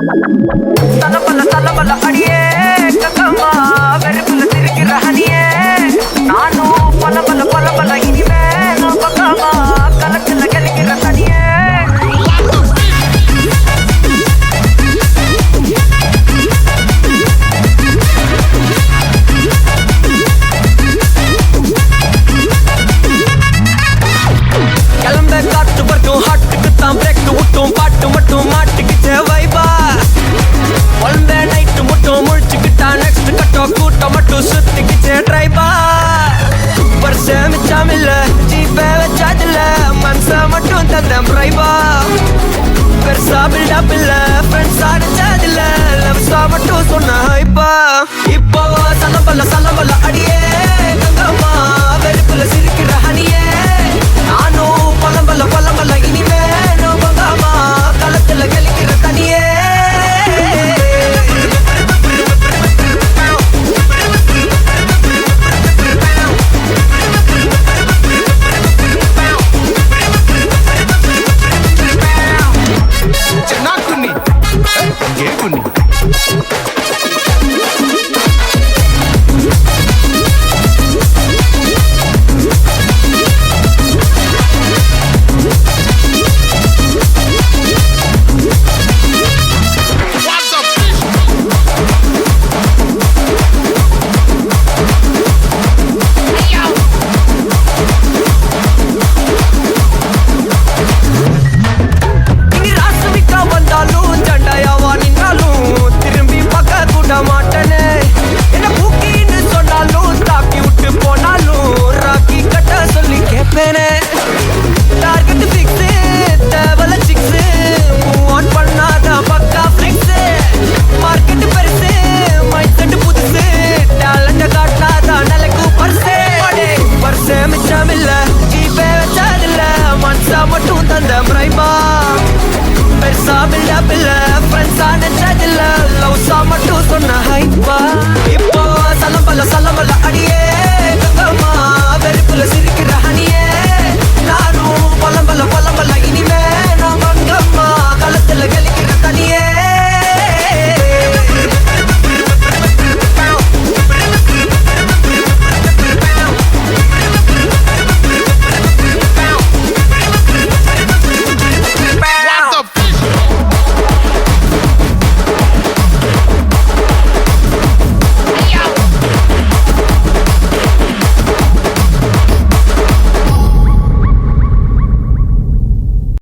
தலபல அடியே கக்கம்மா வெறுப்புல திருக்கிற ஹனியே நானும் பல இனிமே நான் பக்காமா கலத்துல கலிக்கிற தனியே கிளம்ப காட்டு வரைக்கும் ஹாட்டுக்கு தான் பிரேக் விட்டும் பாட்டு மட்டும் மாட்டுக்கிட்டே வைபா ஒன்பே நைட்டு மட்டும் முழிச்சுக்கிட்டா நெக்ஸ்ட் கட்டோ கூட்டம் மட்டும் சுத்திக்கிட்டே ட்ரைபா வருஷ மிச்சாமில்ல ஜீப்பே வச்சாதில்ல மனச மட்டும் தந்தேன் ட்ரைபா பெருசா பில்டப் இல்ல ஃப்ரெண்ட்ஸ் அடிச்சாதில்ல லவ்ஸா மட்டும் சொன்ன ஹைப்பா இப்போ சலபல அடியே கங்கம்மா வெறுப்புல சிரிக்கிற ஹனியே நானும் பலம்பல இனிமே நோபங்காமா களத்துல கலிக்கிற தனியே மட்டும் தந்த பிரைபா பெருசா பில்டப் இல்ல ஃப்ரெண்ட்ஸா நெச்சதில்ல லவ்ஸா மட்டும் சொன்ன ஹைப்பா இப்போ சலபல அடியே